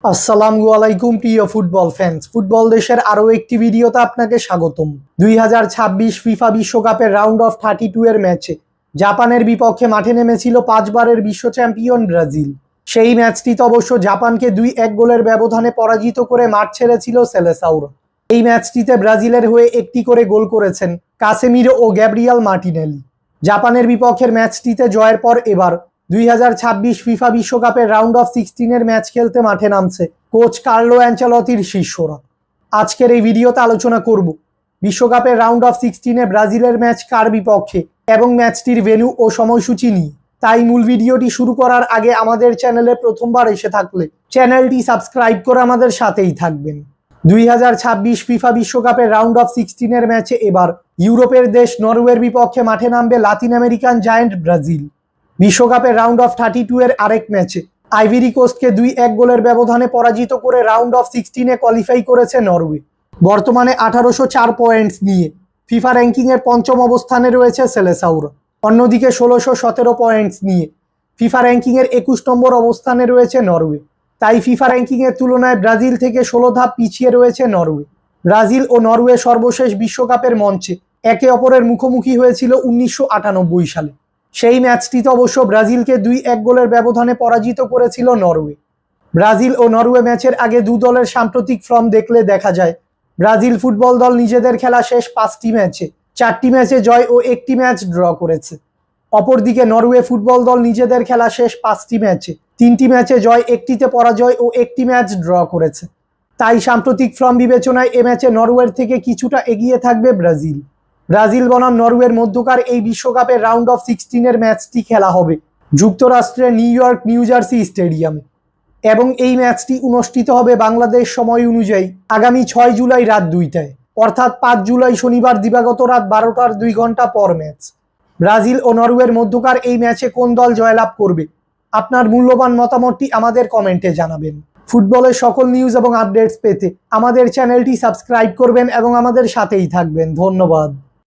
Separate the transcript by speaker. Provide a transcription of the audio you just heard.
Speaker 1: আসসালামু আলাইকুম প্রিয় ফুটবল ফ্যান্স। ফুটবল দেশের আরও একটি ভিডিওতে আপনাকে স্বাগতম। 2026 ফিফা বিশ্বকাপের রাউন্ড অফ 32 এর ম্যাচে জাপানের বিপক্ষে মাঠে নেমেছিল 5 বারের বিশ্ব চ্যাম্পিয়ন ব্রাজিল। সেই ম্যাচটিতে অবশ্য জাপানকে 2-1 গোলের ব্যবধানে পরাজিত করে মাঠ ছেড়েছিল সেলেসাউরা। এই ম্যাচটিতে ব্রাজিলের হয়ে একটি করে গোল করেছেন কাসেমিরো ও গ্যাব্রিয়াল মার্টিনেলি। জাপানের বিপক্ষের ম্যাচটিতে জয়ের পর এবার 2026 ফিফা বিশ্বকাপের রাউন্ড অফ 16 ম্যাচ খেলতে মাঠে নামছে কোচ কার্লো অ্যানচেলত্তির শিষ্যরা। আজকের এই ভিডিওতে আলোচনা করব বিশ্বকাপের রাউন্ড অফ 16 ব্রাজিলের ম্যাচ কার বিপক্ষে এবং ম্যাচটির ভেন্যু ও সময়সূচি নিয়ে। তাই মূল ভিডিওটি শুরু করার আগে আমাদের চ্যানেলে প্রথমবার এসে থাকলে চ্যানেলটি সাবস্ক্রাইব করে আমাদের সাথেই থাকবেন। 2026 ফিফা বিশ্বকাপের রাউন্ড অফ 16 ম্যাচে এবার ইউরোপের দেশ নরওয়ের বিপক্ষে মাঠে নামবে লাতিন আমেরিকান জায়ান্ট ব্রাজিল। বিশ্বকাপের রাউন্ড অফ 32 এর আরেক ম্যাচে আইভরি কোস্টকে 2-1 গোলের ব্যবধানে পরাজিত করে রাউন্ড অফ 16 কোয়ালিফাই করেছে নরওয়ে। বর্তমানে 1804 পয়েন্টস নিয়ে ফিফা র্যাঙ্কিংয়ের পঞ্চম অবস্থানে রয়েছে সেলেসাউরা। অন্যদিকে 1617 পয়েন্টস নিয়ে ফিফা র্যাঙ্কিংয়ের 21 নম্বর অবস্থানে রয়েছে নরওয়ে। তাই ফিফা র্যাঙ্কিংয়ের তুলনায় ব্রাজিল থেকে 16 ধাপ পিছিয়ে রয়েছে নরওয়ে। ব্রাজিল ও নরওয়ে সর্বশেষ বিশ্বকাপের মঞ্চে একে অপরের মুখোমুখি হয়েছিল 1998 সালে। সেই ম্যাচটিতে অবশ্য ব্রাজিলকে 2-1 গোলের ব্যবধানে পরাজিত করেছিল নরওয়ে। ব্রাজিল ও নরওয়ে ম্যাচের আগে দু দলের সাম্প্রতিক ফর্ম দেখলে দেখা যায় ব্রাজিল ফুটবল দল নিজেদের খেলা শেষ 5টি ম্যাচে 4টি ম্যাচে জয় ও 1টি ম্যাচ ড্র করেছে। অপরদিকে নরওয়ে ফুটবল দল নিজেদের খেলা শেষ 5টি ম্যাচে 3টি ম্যাচে জয়, 1টিতে পরাজয় ও 1টি ম্যাচ ড্র করেছে। তাই সাম্প্রতিক ফর্ম বিবেচনায় এ ম্যাচে নরওয়ের থেকে কিছুটা এগিয়ে থাকবে ব্রাজিল। ব্রাজিল বনাম নরওয়ের মধ্যকার এই বিশ্বকাপের রাউন্ড অফ 16 ম্যাচটি খেলা হবে যুক্তরাষ্ট্রের নিউ ইয়র্ক নিউ জার্সি স্টেডিয়ামে এবং এই ম্যাচটি অনুষ্ঠিত হবে বাংলাদেশ সময় অনুযায়ী আগামী 6 জুলাই রাত 2টায়, অর্থাৎ 5 জুলাই শনিবার দিবাগত রাত 12টার 2 ঘন্টা পর ম্যাচ। ব্রাজিল ও নরওয়ের মধ্যকার এই ম্যাচে কোন দল জয়লাভ করবে? আপনার মূল্যবান মতামতটি আমাদের কমেন্টে জানাবেন। ফুটবলের সকল নিউজ এবং আপডেটস পেতে আমাদের চ্যানেলটি সাবস্ক্রাইব করবেন এবং আমাদের সাথেই থাকবেন। ধন্যবাদ।